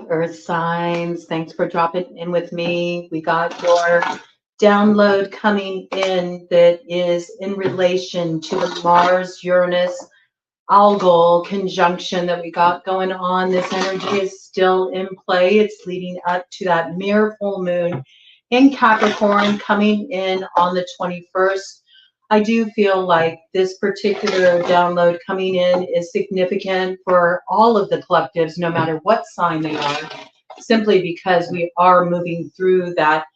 Earth signs, thanks for dropping in with me. We got your download coming in that is in relation to the Mars-Uranus algal conjunction that we got going on. This energy is still in play. It's leading up to that mirror full moon in Capricorn coming in on the 21st. I do feel like this particular download coming in is significant for all of the collectives, no matter what sign they are, simply because we are moving through that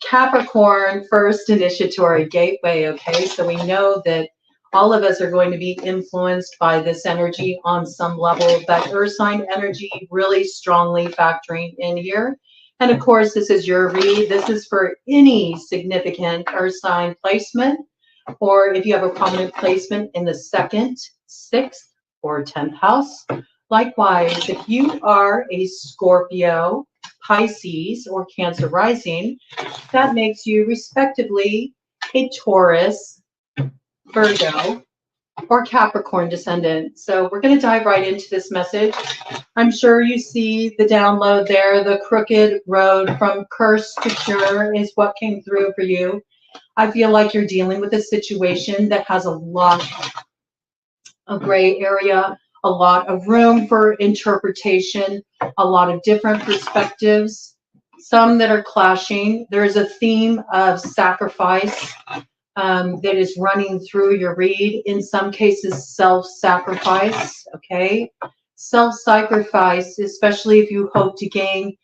Capricorn first initiatory gateway, okay? So we know that all of us are going to be influenced by this energy on some level, that earth sign energy really strongly factoring in here. And of course, this is your read. This is for any significant earth sign placement, or if you have a prominent placement in the 2nd, 6th, or 10th house. Likewise, if you are a Scorpio, Pisces, or Cancer rising, that makes you respectively a Taurus, Virgo, or Capricorn descendant. So we're going to dive right into this message. I'm sure you see the download there. The crooked road from curse to cure is what came through for you. I feel like you're dealing with a situation that has a lot of gray area, a lot of room for interpretation, a lot of different perspectives, some that are clashing. There's a theme of sacrifice that is running through your read. In some cases, self-sacrifice, okay? Self-sacrifice, especially if you hope to gain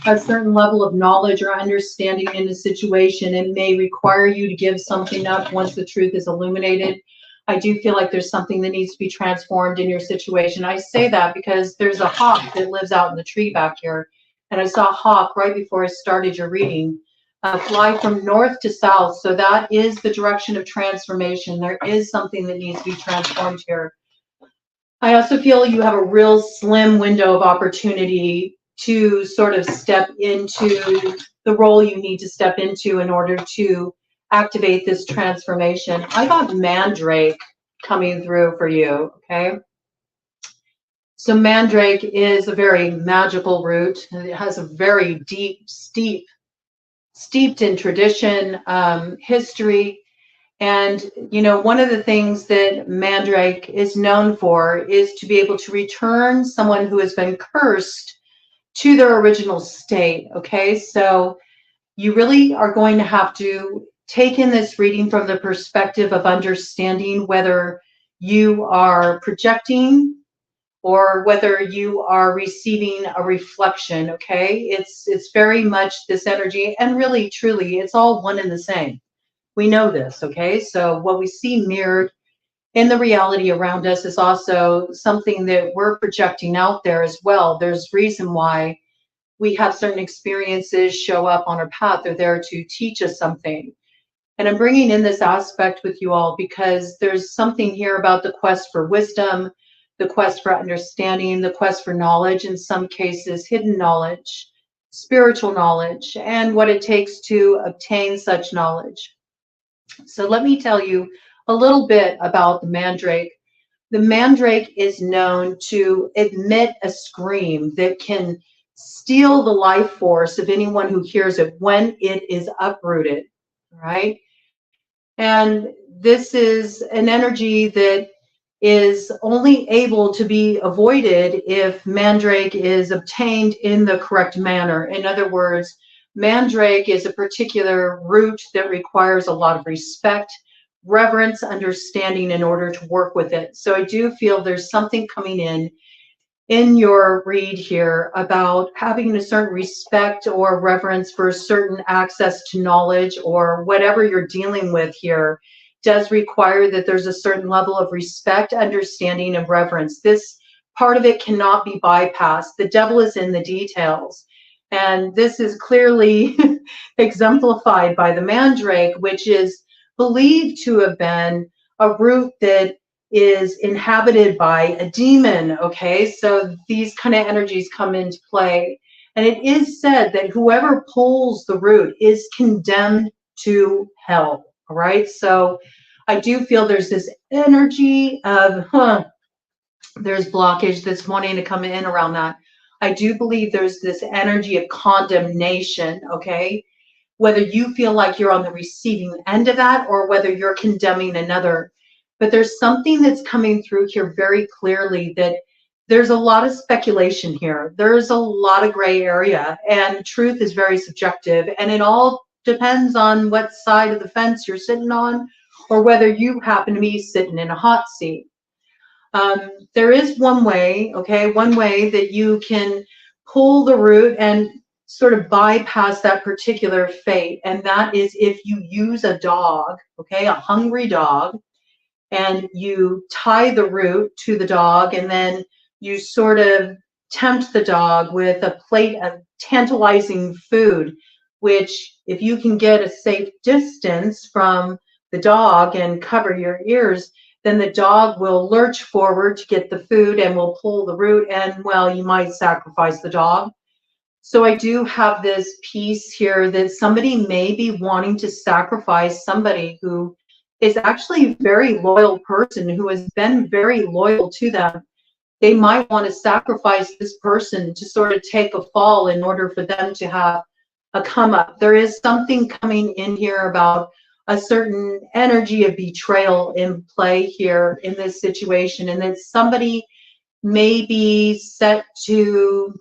a certain level of knowledge or understanding in a situation, it may require you to give something up once the truth is illuminated. I do feel like there's something that needs to be transformed in your situation. I say that because there's a hawk that lives out in the tree back here, and I saw a hawk right before I started your reading fly from north to south. So that is the direction of transformation. There is something that needs to be transformed here. I also feel you have a real slim window of opportunity to sort of step into the role you need to step into in order to activate this transformation. I got Mandrake coming through for you, okay? So Mandrake is a very magical root. It has a very deep, steeped in tradition, history. And, you know, one of the things that Mandrake is known for is to be able to return someone who has been cursed to their original state, okay? So you really are going to have to take in this reading from the perspective of understanding whether you are projecting or whether you are receiving a reflection, okay? It's very much this energy, and really, truly, it's all one and the same. We know this, okay? So what we see mirrored in the reality around us is also something that we're projecting out there as well. There's reason why we have certain experiences show up on our path. They're there to teach us something. And I'm bringing in this aspect with you all because there's something here about the quest for wisdom, the quest for understanding, the quest for knowledge, in some cases, hidden knowledge, spiritual knowledge, and what it takes to obtain such knowledge. So let me tell you a little bit about the Mandrake. The Mandrake is known to emit a scream that can steal the life force of anyone who hears it when it is uprooted, right? And this is an energy that is only able to be avoided if Mandrake is obtained in the correct manner. In other words, Mandrake is a particular root that requires a lot of respect, reverence, understanding in order to work with it. So I do feel there's something coming in your read here about having a certain respect or reverence for a certain access to knowledge, or whatever you're dealing with here does require that there's a certain level of respect, understanding, and reverence. This part of it cannot be bypassed. The devil is in the details. And this is clearly exemplified by the Mandrake, which is believed to have been a root that is inhabited by a demon, okay? So these kind of energies come into play. And it is said that whoever pulls the root is condemned to hell, all right? So I do feel there's this energy of, there's blockage that's wanting to come in around that. I do believe there's this energy of condemnation, okay? Whether you feel like you're on the receiving end of that or whether you're condemning another. But there's something that's coming through here very clearly, that there's a lot of speculation here. There's a lot of gray area, and truth is very subjective, and it all depends on what side of the fence you're sitting on or whether you happen to be sitting in a hot seat. There is one way, okay, one way that you can pull the root and sort of bypass that particular fate, and that is if you use a dog, okay, a hungry dog, and you tie the root to the dog, and then you sort of tempt the dog with a plate of tantalizing food, which if you can get a safe distance from the dog and cover your ears, then the dog will lurch forward to get the food and will pull the root, and well, you might sacrifice the dog. So I do have this piece here that somebody may be wanting to sacrifice somebody who is actually a very loyal person who has been very loyal to them. They might want to sacrifice this person to sort of take a fall in order for them to have a come up. There is something coming in here about a certain energy of betrayal in play here in this situation, and that somebody may be set to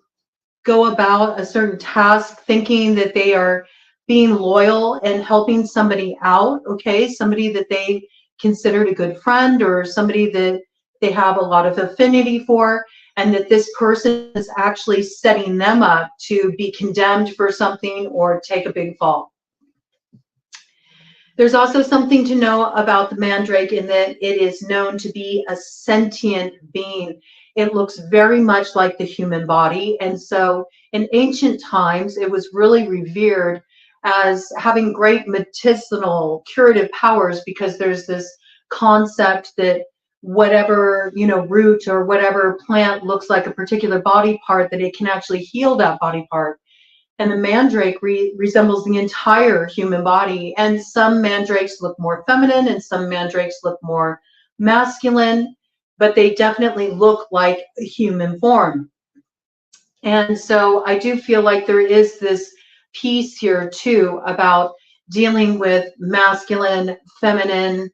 go about a certain task thinking that they are being loyal and helping somebody out, okay, somebody that they considered a good friend or somebody that they have a lot of affinity for, and that this person is actually setting them up to be condemned for something or take a big fall. There's also something to know about the Mandrake in that it is known to be a sentient being. It looks very much like the human body, and so in ancient times it was really revered as having great medicinal curative powers, because there's this concept that whatever, you know, root or whatever plant looks like a particular body part, that it can actually heal that body part. And the mandrake resembles the entire human body. And some mandrakes look more feminine and some mandrakes look more masculine, but they definitely look like a human form. And so I do feel like there is this piece here too about dealing with masculine, feminine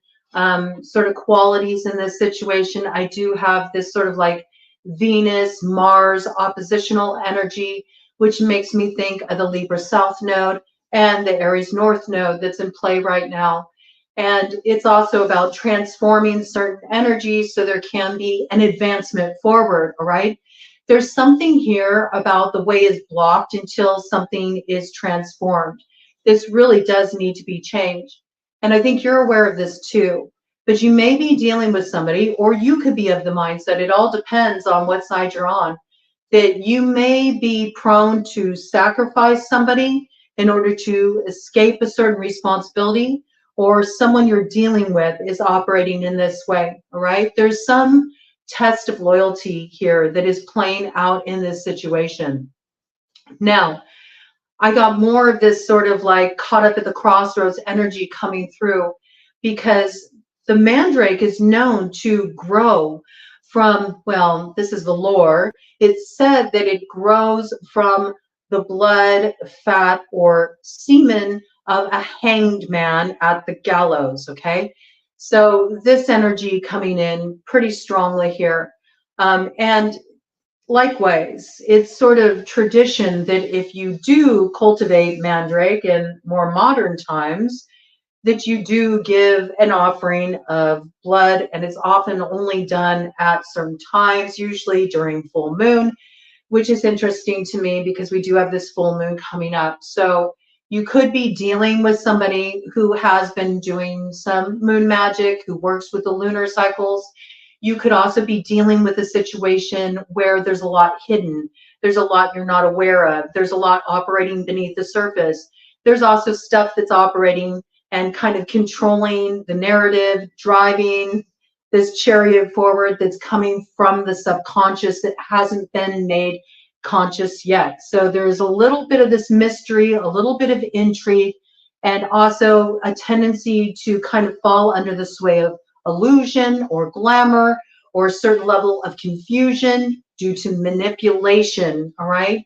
sort of qualities in this situation. I do have this sort of like Venus, Mars oppositional energy, which makes me think of the Libra South Node and the Aries North Node that's in play right now. And it's also about transforming certain energies so there can be an advancement forward, all right? There's something here about the way is blocked until something is transformed. This really does need to be changed. And I think you're aware of this too. But you may be dealing with somebody, or you could be of the mindset, it all depends on what side you're on, that you may be prone to sacrifice somebody in order to escape a certain responsibility, or someone you're dealing with is operating in this way, all right? There's some test of loyalty here that is playing out in this situation. Now, I got more of this sort of like caught up at the crossroads energy coming through, because the mandrake is known to grow from, well, this is the lore. It's said that it grows from the blood, fat, or semen of a hanged man at the gallows, okay? So this energy coming in pretty strongly here. And likewise, it's sort of tradition that if you do cultivate mandrake in more modern times, that you do give an offering of blood, and it's often only done at certain times, usually during full moon, which is interesting to me because we do have this full moon coming up. So you could be dealing with somebody who has been doing some moon magic, who works with the lunar cycles. You could also be dealing with a situation where there's a lot hidden. There's a lot you're not aware of. There's a lot operating beneath the surface. There's also stuff that's operating and kind of controlling the narrative, driving this chariot forward that's coming from the subconscious that hasn't been made conscious yet. So there's a little bit of this mystery, a little bit of intrigue, and also a tendency to kind of fall under the sway of illusion or glamour or a certain level of confusion. due to manipulation, all right?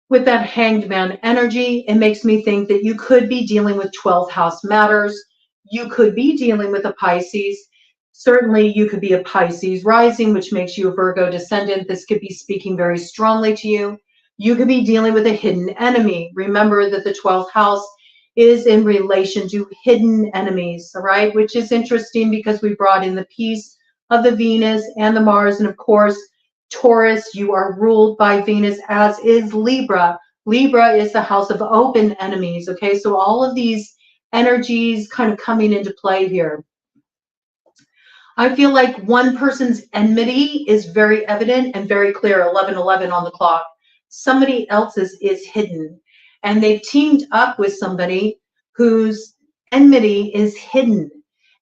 With that Hanged Man energy, it makes me think that you could be dealing with 12th house matters. You could be dealing with a Pisces. Certainly, you could be a Pisces rising, which makes you a Virgo descendant. This could be speaking very strongly to you. You could be dealing with a hidden enemy. Remember that the 12th house is in relation to hidden enemies, all right? Which is interesting because we brought in the piece of the Venus and the Mars, and of course, Taurus, you are ruled by Venus, as is Libra. Libra is the house of open enemies, okay? So all of these energies kind of coming into play here. I feel like one person's enmity is very evident and very clear, 11:11 on the clock. Somebody else's is hidden, and they've teamed up with somebody whose enmity is hidden.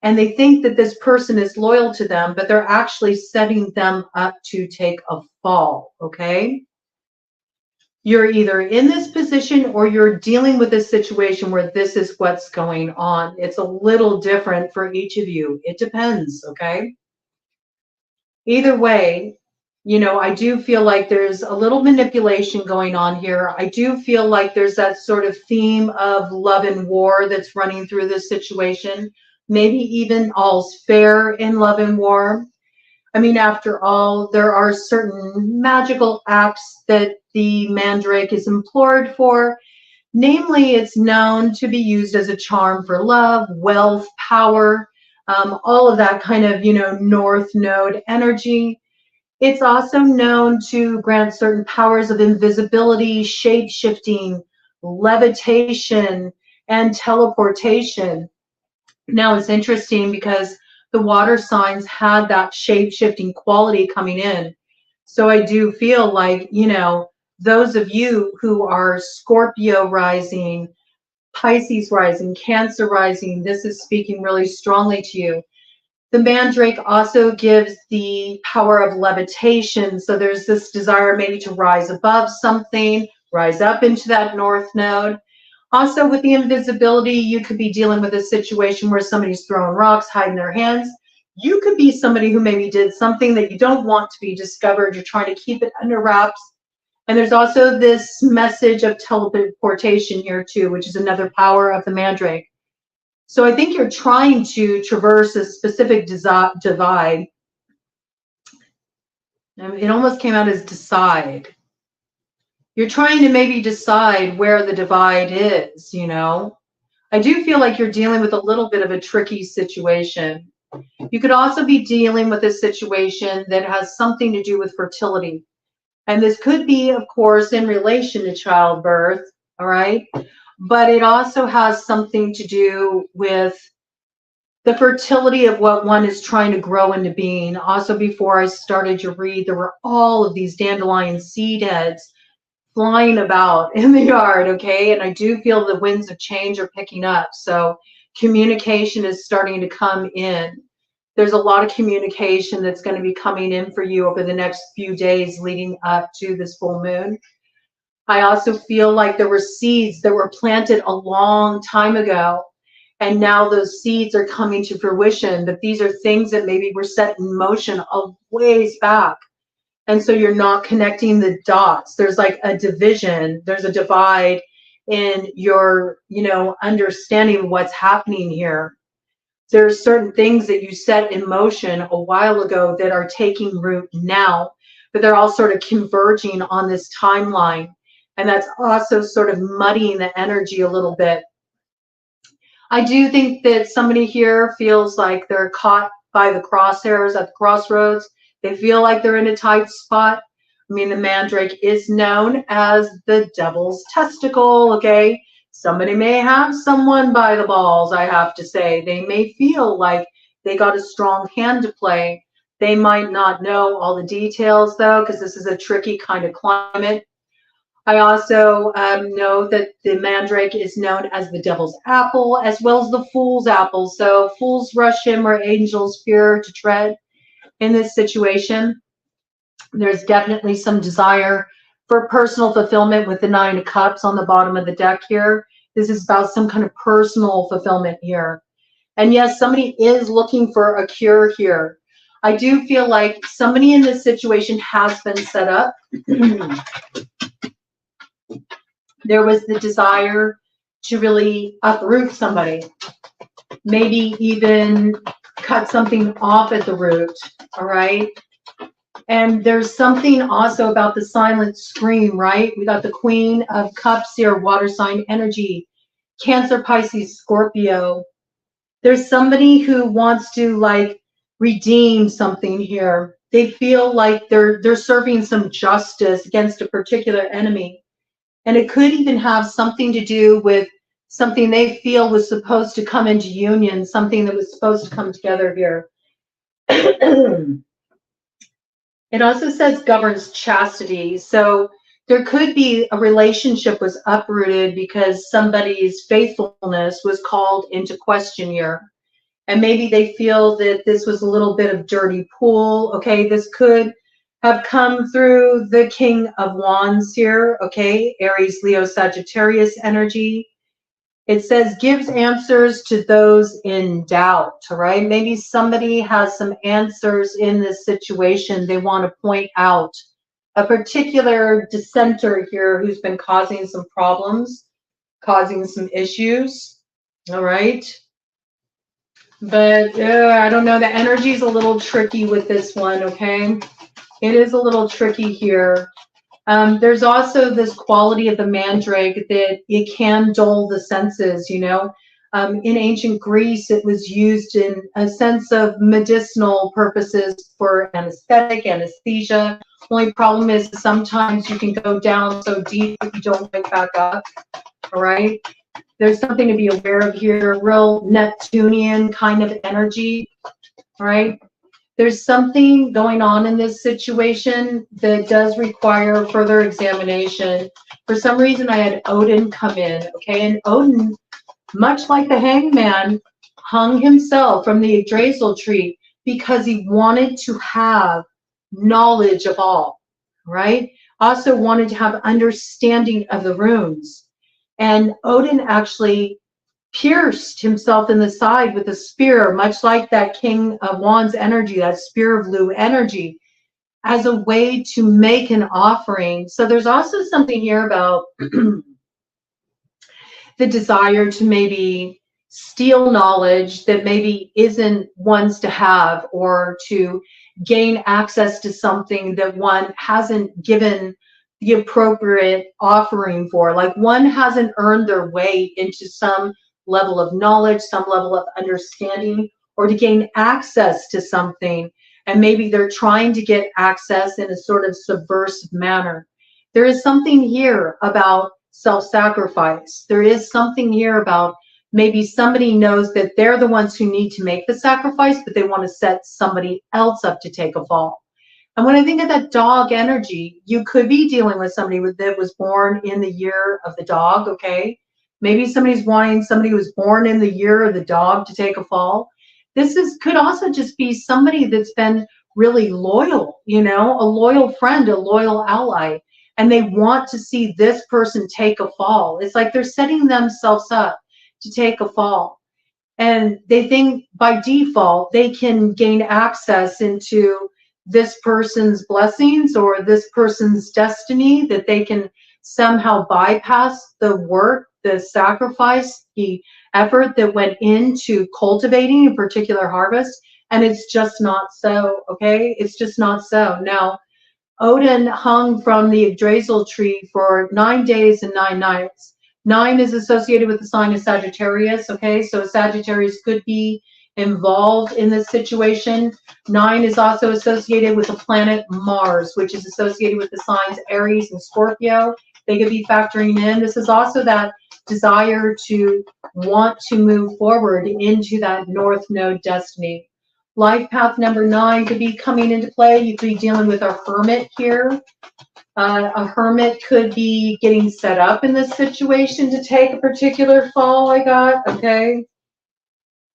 And they think that this person is loyal to them, but they're actually setting them up to take a fall, okay? You're either in this position or you're dealing with a situation where this is what's going on. It's a little different for each of you. It depends, okay? Either way, you know, I do feel like there's a little manipulation going on here. I do feel like there's that sort of theme of love and war that's running through this situation. Maybe even all's fair in love and war. I mean, after all, there are certain magical acts that the Mandrake is implored for. Namely, it's known to be used as a charm for love, wealth, power, all of that kind of, you know, North Node energy. It's also known to grant certain powers of invisibility, shape-shifting, levitation, and teleportation. Now, it's interesting because the water signs had that shape-shifting quality coming in. So I do feel like, you know, those of you who are Scorpio rising, Pisces rising, Cancer rising, this is speaking really strongly to you. The Mandrake also gives the power of levitation. So there's this desire maybe to rise above something, rise up into that North Node. Also, with the invisibility, you could be dealing with a situation where somebody's throwing rocks, hiding their hands. You could be somebody who maybe did something that you don't want to be discovered. You're trying to keep it under wraps. And there's also this message of teleportation here too, which is another power of the Mandrake. So I think you're trying to traverse a specific divide. It almost came out as decide. You're trying to maybe decide where the divide is, you know. I do feel like you're dealing with a little bit of a tricky situation. You could also be dealing with a situation that has something to do with fertility. And this could be, of course, in relation to childbirth, all right? But it also has something to do with the fertility of what one is trying to grow into being. Also, before I started to read, there were all of these dandelion seed heads flying about in the yard, okay? And I do feel the winds of change are picking up. So communication is starting to come in. There's a lot of communication that's going to be coming in for you over the next few days leading up to this full moon. I also feel like there were seeds that were planted a long time ago, and now those seeds are coming to fruition. But these are things that maybe were set in motion a ways back. And so you're not connecting the dots. There's like a division. There's a divide in your, you know, understanding of what's happening here. There's certain things that you set in motion a while ago that are taking root now, but they're all sort of converging on this timeline. And that's also sort of muddying the energy a little bit. I do think that somebody here feels like they're caught by the crosshairs at the crossroads. They feel like they're in a tight spot. I mean, the Mandrake is known as the devil's testicle, okay? Somebody may have someone by the balls, I have to say. They may feel like they got a strong hand to play. They might not know all the details, though, because this is a tricky kind of climate. I also know that the Mandrake is known as the devil's apple, as well as the fool's apple. So fools rush him where angels fear to tread. In this situation, there's definitely some desire for personal fulfillment with the 9 of Cups on the bottom of the deck here. This is about some kind of personal fulfillment here. And yes, somebody is looking for a cure here. I do feel like somebody in this situation has been set up. There was the desire to really uproot somebody, maybe even cut something off at the root, all right? And there's something also about the silent scream, right? We got the Queen of Cups here, water sign energy, Cancer, Pisces, Scorpio. There's somebody who wants to like redeem something here. They feel like they're serving some justice against a particular enemy. And it could even have something to do with something they feel was supposed to come into union, something that was supposed to come together here. It also says governs chastity. So there could be a relationship was uprooted because somebody's faithfulness was called into question here. And maybe they feel that this was a little bit of dirty pool. Okay, this could have come through the King of Wands here. Okay, Aries, Leo, Sagittarius energy. It says gives answers to those in doubt, all right? Maybe somebody has some answers in this situation. They want to point out a particular dissenter here who's been causing some problems, causing some issues, all right? But I don't know, the energy is a little tricky with this one, okay? It is a little tricky here. There's also this quality of the mandrake that it can dull the senses, you know. In ancient Greece, it was used in a sense of medicinal purposes for anesthetic, anesthesia. Only problem is sometimes you can go down so deep that you don't wake back up, all right? There's something to be aware of here, real Neptunian kind of energy, all right? There's something going on in this situation that does require further examination. For some reason, I had Odin come in, okay? And Odin, much like the hangman, hung himself from the Yggdrasil tree because he wanted to have knowledge of all, right? Also wanted to have understanding of the runes. And Odin actually pierced himself in the side with a spear, much like that King of Wands energy, that spear of Lu energy, as a way to make an offering. So there's also something here about the desire to maybe steal knowledge that maybe isn't one's to have, or to gain access to something that one hasn't given the appropriate offering for. Like one hasn't earned their way into some level of knowledge, some level of understanding, or to gain access to something. And maybe they're trying to get access in a sort of subversive manner. There is something here about self-sacrifice. There is something here about maybe somebody knows that they're the ones who need to make the sacrifice, but they want to set somebody else up to take a fall. And when I think of that dog energy, you could be dealing with somebody that was born in the year of the dog, okay? Maybe somebody's wanting somebody who was born in the year of the dog to take a fall. Could also just be somebody that's been really loyal, you know, a loyal friend, a loyal ally, and they want to see this person take a fall. It's like they're setting themselves up to take a fall. And they think by default, they can gain access into this person's blessings or this person's destiny, that they can somehow bypass the work, the sacrifice, the effort that went into cultivating a particular harvest. And it's just not so, okay? It's just not so. Now, Odin hung from the Yggdrasil tree for 9 days and 9 nights. 9 is associated with the sign of Sagittarius, okay? So Sagittarius could be involved in this situation. 9 is also associated with the planet Mars, which is associated with the signs Aries and Scorpio. They could be factoring in. This is also that desire to want to move forward into that North Node destiny. Life path number 9 could be coming into play. You could be dealing with a hermit here. A hermit could be getting set up in this situation to take a particular fall, I got, okay?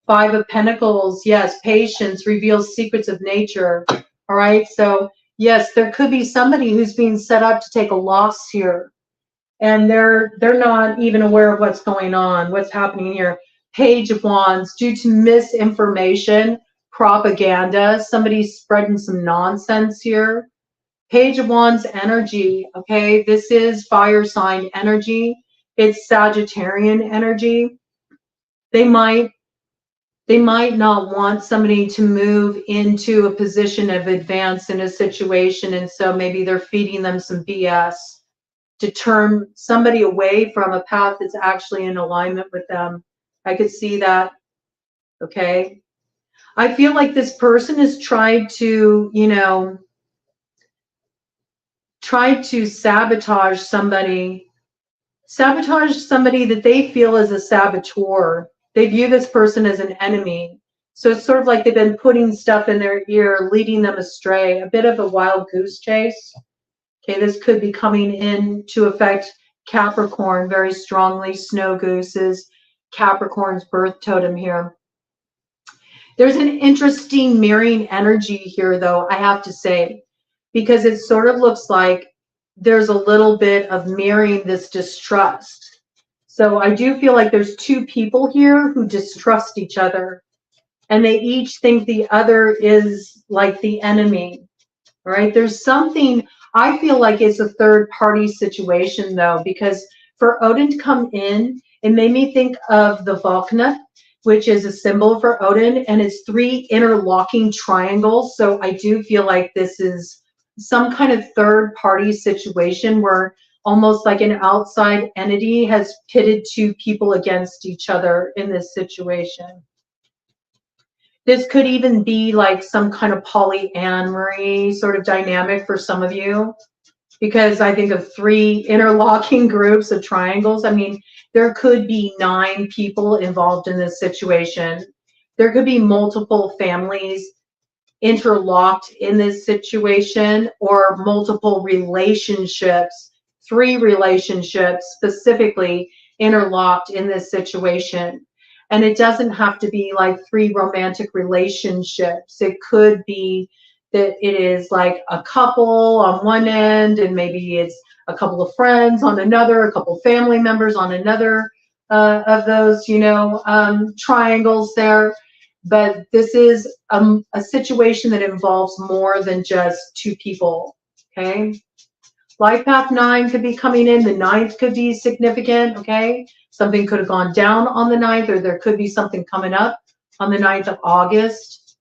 5 of Pentacles, yes, patience reveals secrets of nature, all right? So, yes, there could be somebody who's being set up to take a loss here, and they're not even aware of what's going on, what's happening here. Page of Wands, due to misinformation, propaganda. Somebody's spreading some nonsense here. Page of Wands energy, okay? This is fire sign energy. It's Sagittarian energy. They might not want somebody to move into a position of advance in a situation, and so maybe they're feeding them some BS to turn somebody away from a path that's actually in alignment with them. I could see that, okay? I feel like this person has tried to, sabotage somebody that they feel is a saboteur. They view this person as an enemy. So it's sort of like they've been putting stuff in their ear, leading them astray, a bit of a wild goose chase. Okay, this could be coming in to affect Capricorn very strongly. Snow gooses, Capricorn's birth totem here. There's an interesting mirroring energy here, though, I have to say, because it sort of looks like there's a little bit of mirroring this distrust. So I do feel like there's two people here who distrust each other, and they each think the other is like the enemy, right? There's something, I feel like it's a third party situation, though, because for Odin to come in, it made me think of the Valknut, which is a symbol for Odin, and it's 3 interlocking triangles. So I do feel like this is some kind of third party situation where almost like an outside entity has pitted 2 people against each other in this situation. This could even be like some kind of polyamory sort of dynamic for some of you, because I think of 3 interlocking groups of triangles. I mean, there could be 9 people involved in this situation. There could be multiple families interlocked in this situation, or multiple relationships, 3 relationships specifically interlocked in this situation. And it doesn't have to be like 3 romantic relationships. It could be that it is like a couple on one end, and maybe it's a couple of friends on another, a couple of family members on another of those, triangles there. But this is a situation that involves more than just 2 people, okay? Life path 9 could be coming in. The 9th could be significant, okay? Something could have gone down on the 9th, or there could be something coming up on the 9th of August.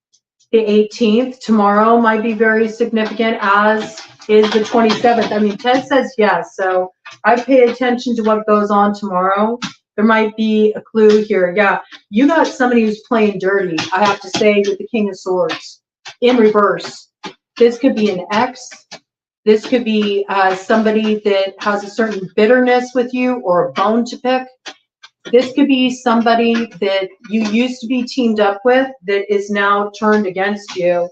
The 18th, tomorrow, might be very significant, as is the 27th. I mean, Ted says yes, so I pay attention to what goes on tomorrow. There might be a clue here. Yeah, you got somebody who's playing dirty, I have to say, with the King of Swords in reverse. This could be an ex. This could be somebody that has a certain bitterness with you, or a bone to pick. This could be somebody that you used to be teamed up with that is now turned against you.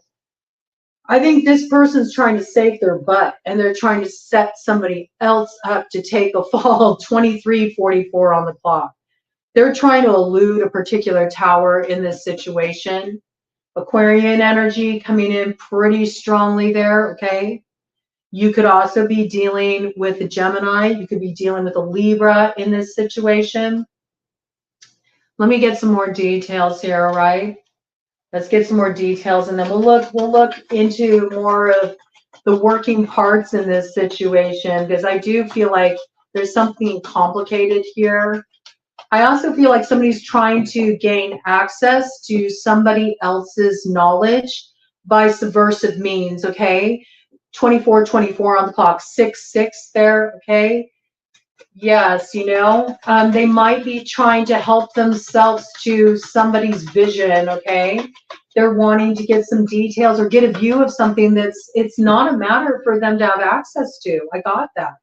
I think this person's trying to save their butt, and they're trying to set somebody else up to take a fall. 23:44 on the clock. They're trying to elude a particular tower in this situation. Aquarian energy coming in pretty strongly there, okay? You could also be dealing with a Gemini. You could be dealing with a Libra in this situation. Let me get some more details here, all right? Let's get some more details, and then we'll look into more of the working parts in this situation, because I do feel like there's something complicated here. I also feel like somebody's trying to gain access to somebody else's knowledge by subversive means, okay? 24:24 on the clock, 6:6 there, okay? Yes, they might be trying to help themselves to somebody's vision, okay? They're wanting to get some details or get a view of something it's not a matter for them to have access to. I got that.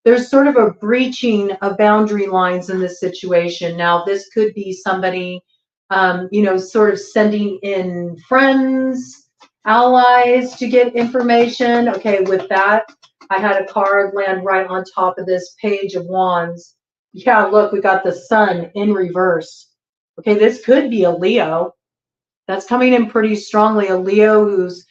There's sort of a breaching of boundary lines in this situation. Now, this could be somebody, sort of sending in friends, allies to get information. Okay, with that, I had a card land right on top of this Page of Wands. Yeah, look, we got the Sun in reverse. Okay, this could be a Leo. That's coming in pretty strongly. A Leo who's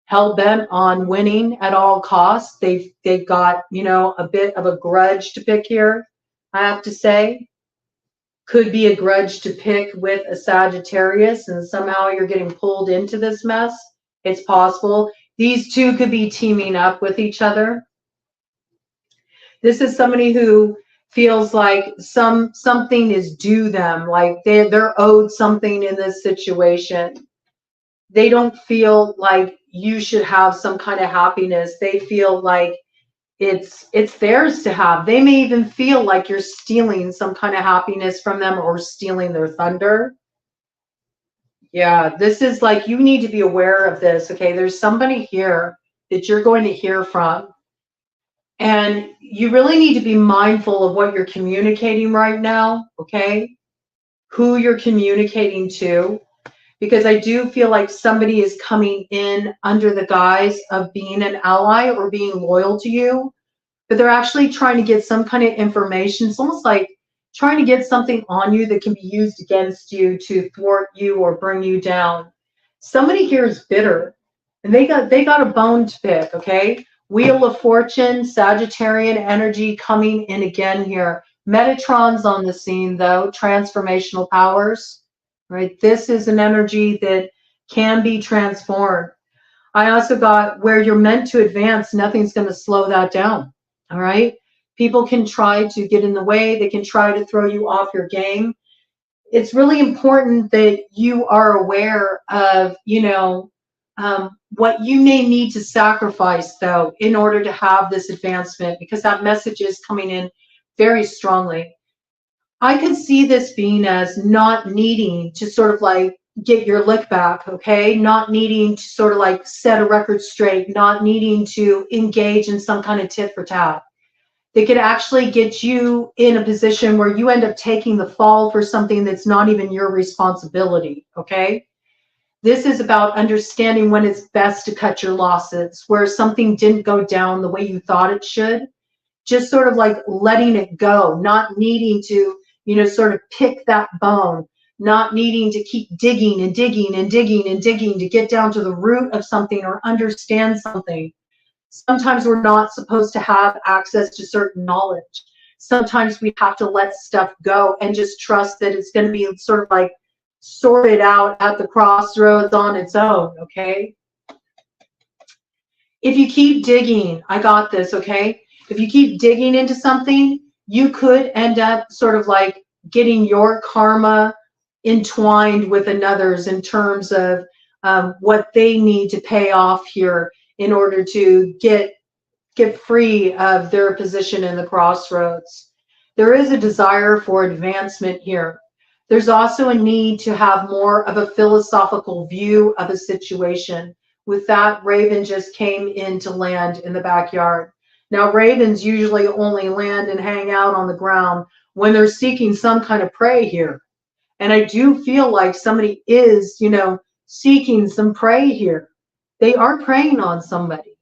hell-bent on winning at all costs. They've got, a bit of a grudge to pick here, I have to say. Could be a grudge to pick with a Sagittarius, and somehow you're getting pulled into this mess. It's possible. These two could be teaming up with each other. This is somebody who feels like something is due them, like they're owed something in this situation. They don't feel like you should have some kind of happiness. They feel like it's theirs to have. They may even feel like you're stealing some kind of happiness from them or stealing their thunder. Yeah, this is like, you need to be aware of this, okay? There's somebody here that you're going to hear from. And you really need to be mindful of what you're communicating right now, okay? Who you're communicating to. Because I do feel like somebody is coming in under the guise of being an ally or being loyal to you, but they're actually trying to get some kind of information. It's almost like trying to get something on you that can be used against you to thwart you or bring you down. Somebody here is bitter, and they got a bone to pick, okay? Wheel of Fortune, Sagittarian energy coming in again here. Metatron's on the scene though, transformational powers. Right? This is an energy that can be transformed. I also got where you're meant to advance, nothing's going to slow that down. All right? People can try to get in the way. They can try to throw you off your game. It's really important that you are aware of, what you may need to sacrifice, though, in order to have this advancement, because that message is coming in very strongly. I could see this being as not needing to sort of like get your lick back, okay? Not needing to sort of like set a record straight, not needing to engage in some kind of tit for tat. They could actually get you in a position where you end up taking the fall for something that's not even your responsibility, okay? This is about understanding when it's best to cut your losses, where something didn't go down the way you thought it should. Just sort of like letting it go, not needing to sort of pick that bone, not needing to keep digging and digging and digging and digging to get down to the root of something or understand something. Sometimes we're not supposed to have access to certain knowledge. Sometimes we have to let stuff go and just trust that it's going to be sort of like sorted out at the crossroads on its own, okay? If you keep digging, I got this, okay? If you keep digging into something, you could end up sort of like getting your karma entwined with another's in terms of what they need to pay off here in order to get free of their position in the crossroads. There is a desire for advancement here. There's also a need to have more of a philosophical view of a situation. With that, Raven just came in to land in the backyard. Now, ravens usually only land and hang out on the ground when they're seeking some kind of prey here. And I do feel like somebody is, seeking some prey here. They are preying on somebody.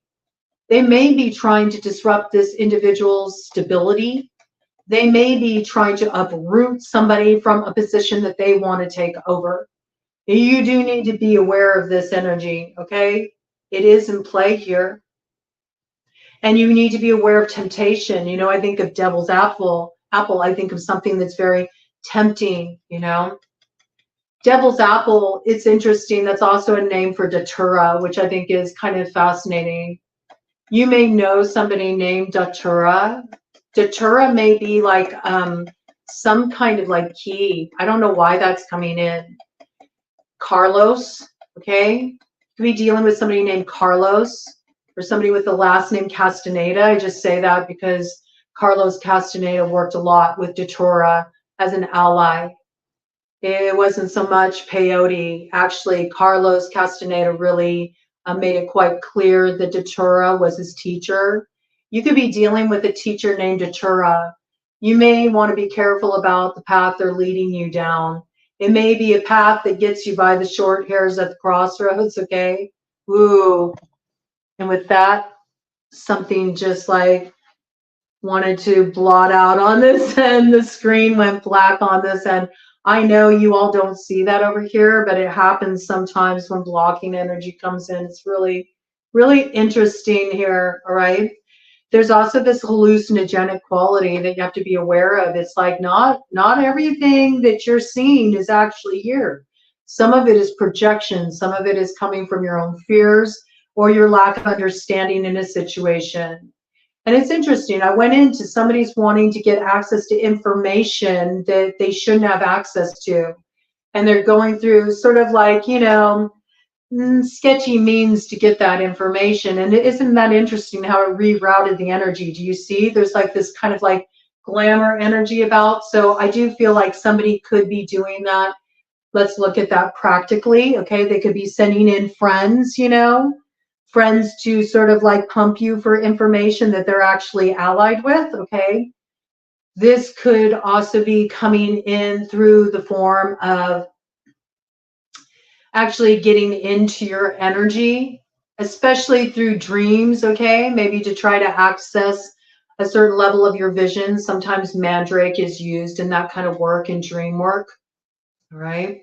They may be trying to disrupt this individual's stability. They may be trying to uproot somebody from a position that they want to take over. You do need to be aware of this energy, okay? It is in play here. And you need to be aware of temptation. I think of devil's apple. I think of something that's very tempting, Devil's apple, it's interesting. That's also a name for datura, which I think is kind of fascinating. You may know somebody named datura. Datura may be like some kind of like key. I don't know why that's coming in. Carlos, okay? You could be dealing with somebody named Carlos, or somebody with the last name Castaneda. I just say that because Carlos Castaneda worked a lot with datura as an ally. It wasn't so much peyote. Actually, Carlos Castaneda really made it quite clear that datura was his teacher. You could be dealing with a teacher named datura. You may want to be careful about the path they're leading you down. It may be a path that gets you by the short hairs at the crossroads, okay? Ooh. And with that, something just like wanted to blot out on this end. The screen went black on this end. I know you all don't see that over here, but it happens sometimes when blocking energy comes in. It's really, really interesting here, all right? There's also this hallucinogenic quality that you have to be aware of. It's like not everything that you're seeing is actually here. Some of it is projection. Some of it is coming from your own fears or your lack of understanding in a situation. And it's interesting. I went into somebody's wanting to get access to information that they shouldn't have access to. And they're going through sort of like, you know, sketchy means to get that information. And isn't that interesting how it rerouted the energy? Do you see? There's like this kind of like glamour energy about. So I do feel like somebody could be doing that. Let's look at that practically. Okay. They could be sending in friends, you know, friends to sort of like pump you for information that they're actually allied with. Okay. This could also be coming in through the form of actually getting into your energy, especially through dreams, okay? Maybe to try to access a certain level of your vision. Sometimes Mandrake is used in that kind of work and dream work, all right?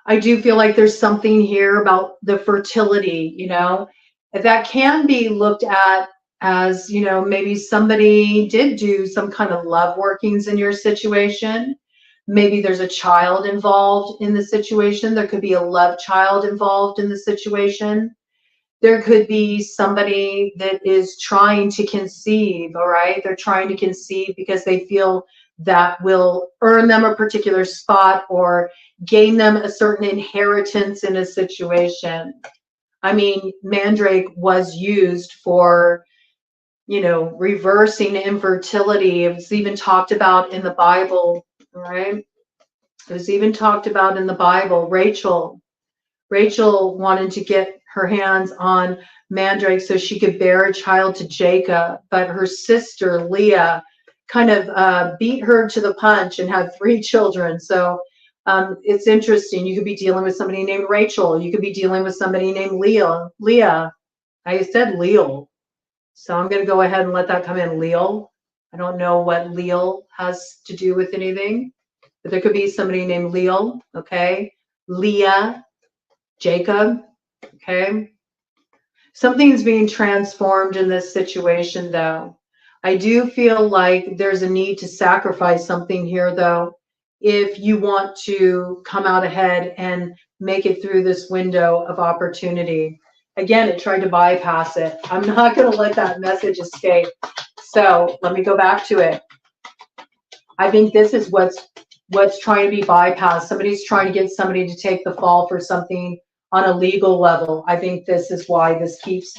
I do feel like there's something here about the fertility, you know, that can be looked at as, you know, maybe somebody did do some kind of love workings in your situation. Maybe there's a child involved in the situation. There could be a love child involved in the situation. There could be somebody that is trying to conceive, all right? They're trying to conceive because they feel that will earn them a particular spot or gain them a certain inheritance in a situation. I mean, Mandrake was used for, you know, reversing infertility. It was even talked about in the Bible, right? It was even talked about in the Bible. Rachel wanted to get her hands on Mandrake so she could bear a child to Jacob, but her sister Leah kind of beat her to the punch and had 3 children. So it's interesting. You could be dealing with somebody named Rachel. You could be dealing with somebody named Leah. I said Leal. So I'm going to go ahead and let that come in, Leal. I don't know what Leal has to do with anything, but there could be somebody named Leal, okay? Leah, Jacob, okay? Something's being transformed in this situation, though. I do feel like there's a need to sacrifice something here, though, if you want to come out ahead and make it through this window of opportunity. Again, it tried to bypass it. I'm not going to let that message escape. So let me go back to it. I think this is what's trying to be bypassed. Somebody's trying to get somebody to take the fall for something on a legal level. I think this is why this keeps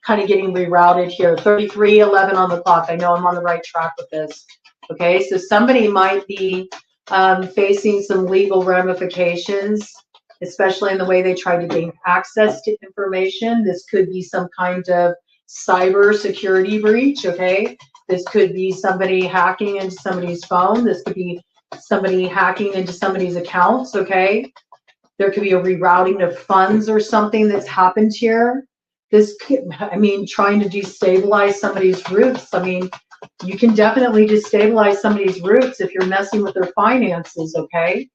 kind of getting rerouted here. 33:11 on the clock. I know I'm on the right track with this. Okay, so somebody might be facing some legal ramifications, especially in the way they try to gain access to information. This could be some kind of cyber security breach, okay? This could be somebody hacking into somebody's phone. This could be somebody hacking into somebody's accounts, okay? There could be a rerouting of funds or something that's happened here. This could, I mean, trying to destabilize somebody's roots. I mean, you can definitely destabilize somebody's roots if you're messing with their finances, okay?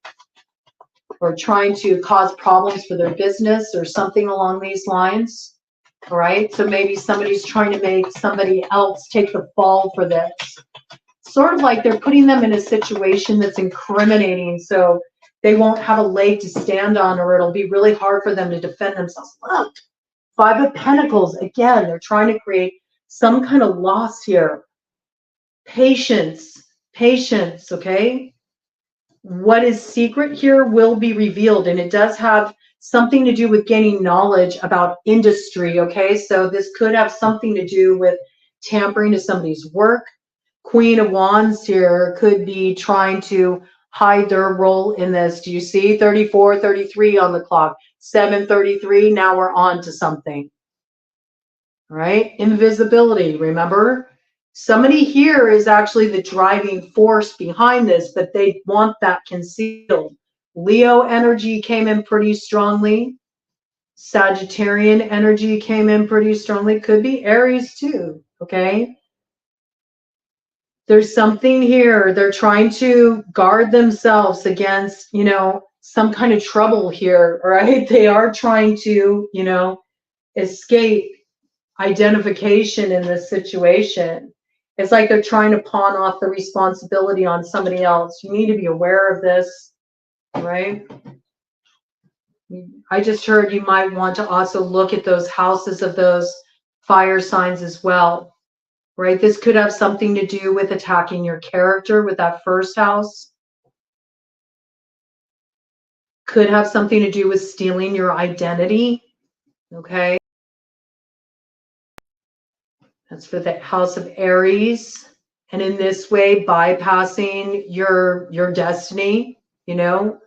Or trying to cause problems for their business or something along these lines, all right? So maybe somebody's trying to make somebody else take the fall for this. Sort of like they're putting them in a situation that's incriminating, so they won't have a leg to stand on, or it'll be really hard for them to defend themselves. Look, 5 of Pentacles, again, they're trying to create some kind of loss here. Patience, okay? What is secret here will be revealed, and it does have something to do with gaining knowledge about industry, okay? So this could have something to do with tampering to somebody's work. Queen of Wands here could be trying to hide their role in this. Do you see 34:33 on the clock? 7:33, now we're on to something. All right, invisibility, remember? Somebody here is actually the driving force behind this, but they want that concealed. Leo energy came in pretty strongly. Sagittarian energy came in pretty strongly. Could be Aries too, okay? There's something here. They're trying to guard themselves against, you know, some kind of trouble here, right? They are trying to, you know, escape. identification in this situation. It's like they're trying to pawn off the responsibility on somebody else. You need to be aware of this, right? I just heard you might want to also look at those houses of those fire signs as well, right? This could have something to do with attacking your character with that first house. Could have something to do with stealing your identity, okay? That's for the house of Aries. And in this way, bypassing your destiny, you know,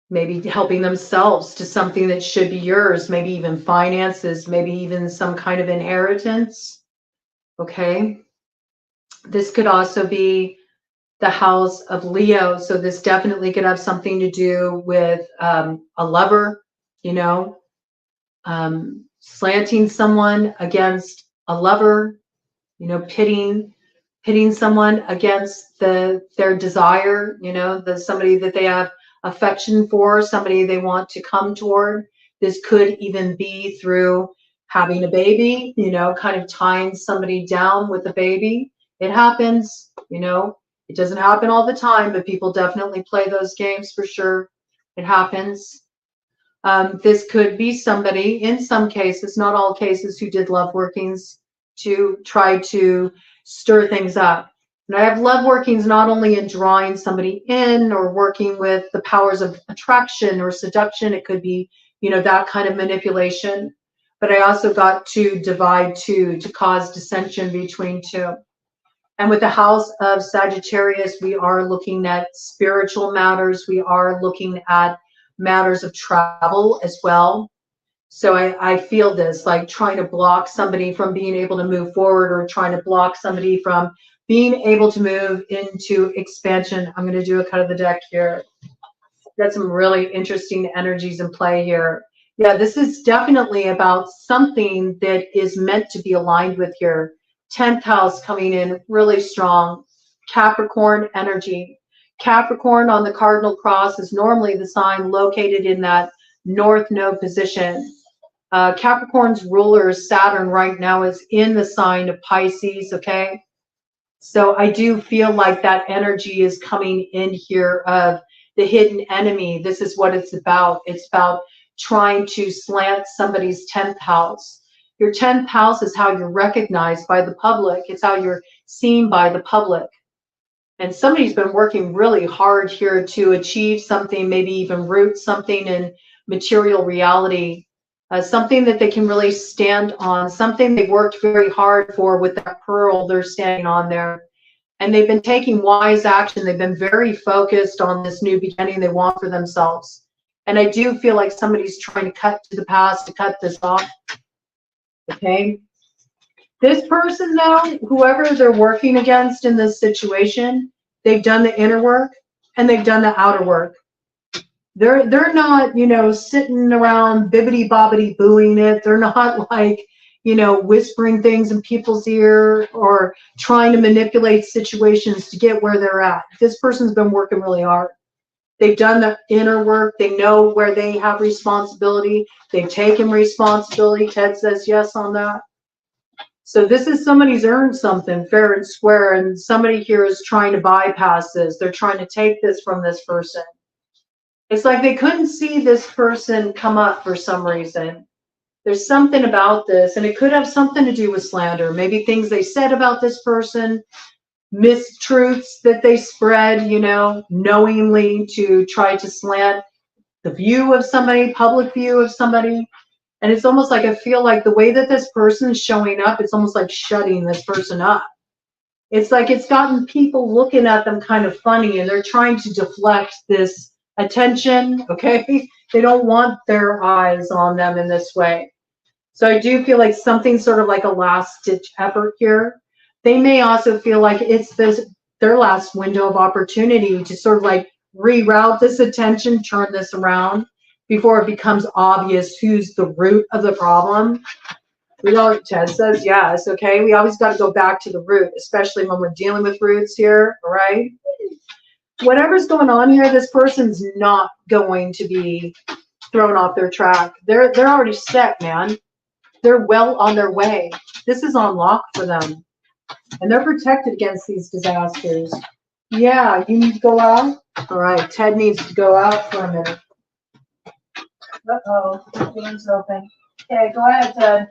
maybe helping themselves to something that should be yours, maybe even finances, maybe even some kind of inheritance, okay? This could also be the house of Leo. So this definitely could have something to do with a lover, you know, slanting someone against a lover, you know, pitting someone against their desire, you know, somebody that they have affection for, somebody they want to come toward. This could even be through having a baby, you know, kind of tying somebody down with a baby. It happens, you know, it doesn't happen all the time, but people definitely play those games for sure. It happens. This could be somebody, in some cases, not all cases, who did love workings to try to stir things up. And I have love workings not only in drawing somebody in or working with the powers of attraction or seduction. It could be, you know, that kind of manipulation. But I also got to divide two to cause dissension between two. And with the house of Sagittarius, we are looking at spiritual matters. We are looking at matters of travel as well. So I feel this, like trying to block somebody from being able to move forward, or trying to block somebody from being able to move into expansion. I'm going to do a cut of the deck here. Got some really interesting energies in play here. Yeah, this is definitely about something that is meant to be aligned with your 10th house coming in really strong. Capricorn energy. Capricorn on the cardinal cross is normally the sign located in that north node position. Capricorn's ruler, Saturn, right now is in the sign of Pisces, okay? So I do feel like that energy is coming in here of the hidden enemy. This is what it's about. It's about trying to slant somebody's 10th house. Your 10th house is how you're recognized by the public. It's how you're seen by the public. And somebody's been working really hard here to achieve something, maybe even root something in material reality. Something that they can really stand on, something they worked very hard for with that pearl they're standing on there. And they've been taking wise action. They've been very focused on this new beginning they want for themselves. And I do feel like somebody's trying to cut to the past, to cut this off. Okay. This person, though, whoever they're working against in this situation, they've done the inner work and they've done the outer work. They're not, you know, sitting around bibbity bobbity booing it. They're not like, you know, whispering things in people's ear or trying to manipulate situations to get where they're at. This person's been working really hard. They've done the inner work. They know where they have responsibility. They've taken responsibility. Ted says yes on that. So this is somebody's earned something fair and square, and somebody here is trying to bypass this. They're trying to take this from this person. It's like they couldn't see this person come up for some reason. There's something about this, and it could have something to do with slander. Maybe things they said about this person, mistruths that they spread, you know, knowingly to try to slant the view of somebody, public view of somebody. And it's almost like I feel like the way that this person is showing up, it's almost like shutting this person up. It's like it's gotten people looking at them kind of funny, and they're trying to deflect this attention, okay? They don't want their eyes on them in this way. So I do feel like something sort of like a last-ditch effort here. They may also feel like it's their last window of opportunity to sort of like reroute this attention, turn this around before it becomes obvious who's the root of the problem. Ted says yes, okay? We always got to go back to the root, especially when we're dealing with roots here, all right? Whatever's going on here, this person's not going to be thrown off their track. They're already set, man. They're well on their way. This is on lock for them. And they're protected against these disasters. Yeah, you need to go out? All right, Ted needs to go out for a minute. Uh-oh, the door's open. Okay, go ahead, Ted.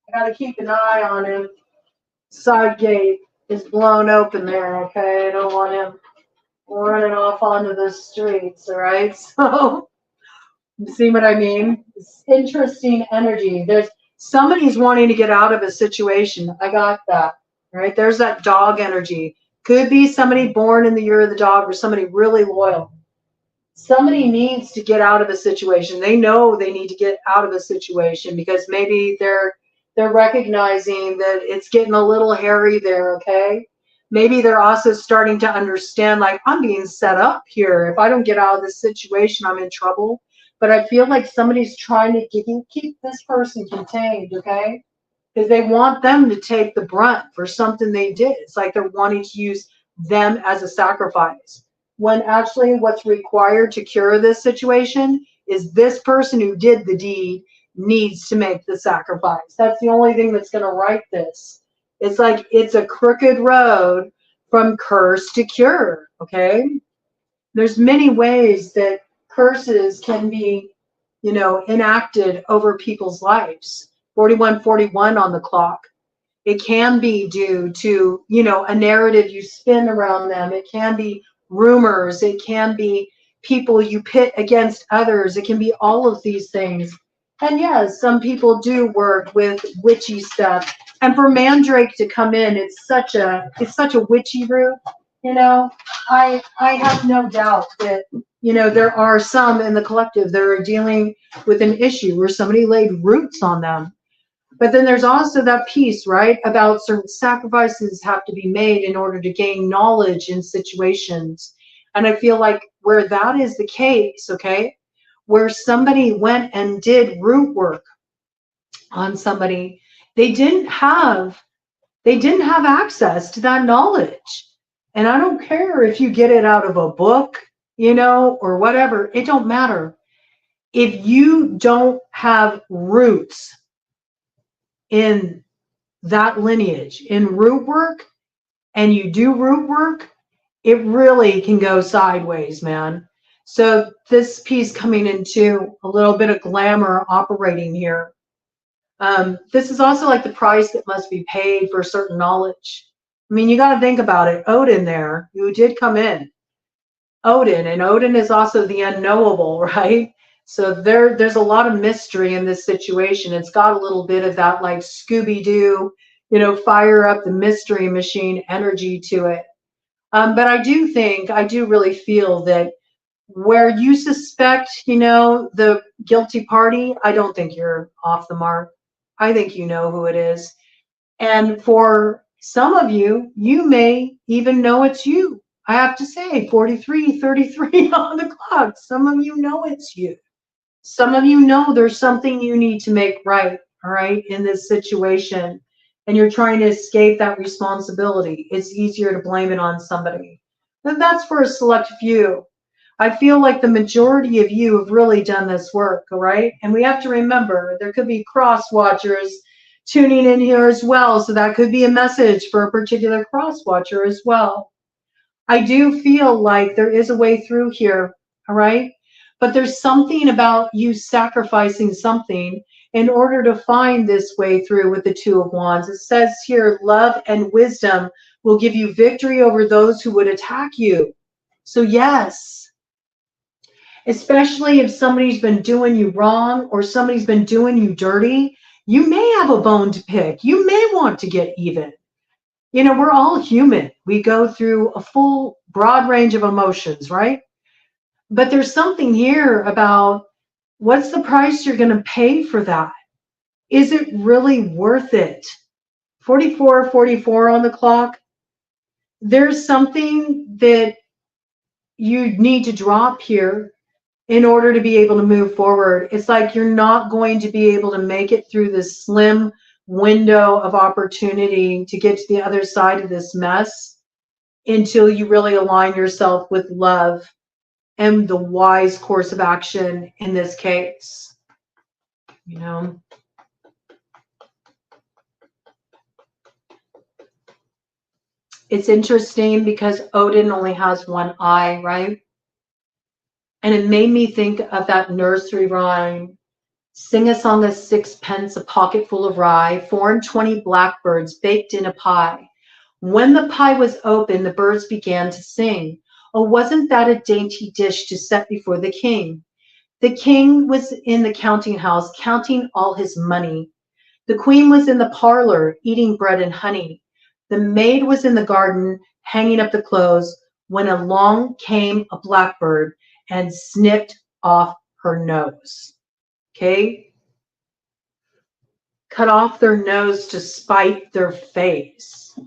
I gotta keep an eye on him. Side gate is blown open there, okay? I don't want him running off onto the streets, all right? So, you see what I mean? It's interesting energy. There's somebody's wanting to get out of a situation. I got that, right? There's that dog energy. Could be somebody born in the year of the dog or somebody really loyal. Somebody needs to get out of a situation. They know they need to get out of a situation because maybe they're recognizing that it's getting a little hairy there, okay? Maybe they're also starting to understand, like, I'm being set up here. If I don't get out of this situation, I'm in trouble. But I feel like somebody's trying to keep this person contained, okay? Because they want them to take the brunt for something they did. It's like they're wanting to use them as a sacrifice. When actually what's required to cure this situation is this person who did the deed needs to make the sacrifice. That's the only thing that's going to right this. It's like it's a crooked road from curse to cure, okay? There's many ways that curses can be, you know, enacted over people's lives. 4141 on the clock. It can be due to, you know, a narrative you spin around them. It can be rumors. It can be people you pit against others. It can be all of these things. And yes, some people do work with witchy stuff. And for Mandrake to come in, it's such a witchy root. You know, I have no doubt that, you know, there are some in the collective that are dealing with an issue where somebody laid roots on them. But then there's also that piece, right, about certain sacrifices have to be made in order to gain knowledge in situations. And I feel like where that is the case, okay, where somebody went and did root work on somebody, they didn't have access to that knowledge. And I don't care if you get it out of a book, you know, or whatever, it don't matter. If you don't have roots in that lineage, in root work, and you do root work, it really can go sideways, man. So this piece coming into a little bit of glamour operating here. This is also like the price that must be paid for certain knowledge. I mean, you got to think about it. Odin there, who did come in. Odin, and Odin is also the unknowable, right? So there's a lot of mystery in this situation. It's got a little bit of that like Scooby-Doo, you know, fire up the mystery machine energy to it. But I do really feel that where you suspect, you know, the guilty party, I don't think you're off the mark. I think you know who it is. And for some of you, you may even know it's you. I have to say, 43:33 on the clock. Some of you know it's you. Some of you know there's something you need to make right, all right, in this situation. And you're trying to escape that responsibility. It's easier to blame it on somebody. But that's for a select few. I feel like the majority of you have really done this work, all right? And we have to remember there could be cross watchers tuning in here as well. So that could be a message for a particular cross watcher as well. I do feel like there is a way through here, all right? But there's something about you sacrificing something in order to find this way through with the Two of Wands. It says here, love and wisdom will give you victory over those who would attack you. So yes, especially if somebody's been doing you wrong or somebody's been doing you dirty, you may have a bone to pick. You may want to get even. You know, we're all human. We go through a full, broad range of emotions, right? But there's something here about what's the price you're going to pay for that? Is it really worth it? 44:44 on the clock. There's something that you need to drop here in order to be able to move forward. It's like you're not going to be able to make it through this slim window of opportunity to get to the other side of this mess until you really align yourself with love and the wise course of action in this case. You know, it's interesting because Odin only has one eye, right? And it made me think of that nursery rhyme. Sing a song of sixpence, a pocket full of rye, 4 and 20 blackbirds baked in a pie. When the pie was open, the birds began to sing. Oh, wasn't that a dainty dish to set before the king? The king was in the counting house, counting all his money. The queen was in the parlor, eating bread and honey. The maid was in the garden, hanging up the clothes, when along came a blackbird and snipped off her nose. Okay? Cut off their nose to spite their face.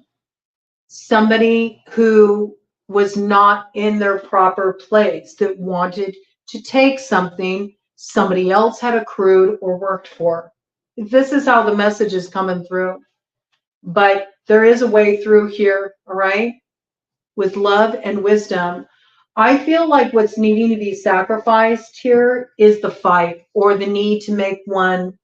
Somebody who was not in their proper place, that wanted to take something somebody else had accrued or worked for. This is how the message is coming through. But there is a way through here, all right? With love and wisdom. I feel like what's needing to be sacrificed here is the fight, or the need to make one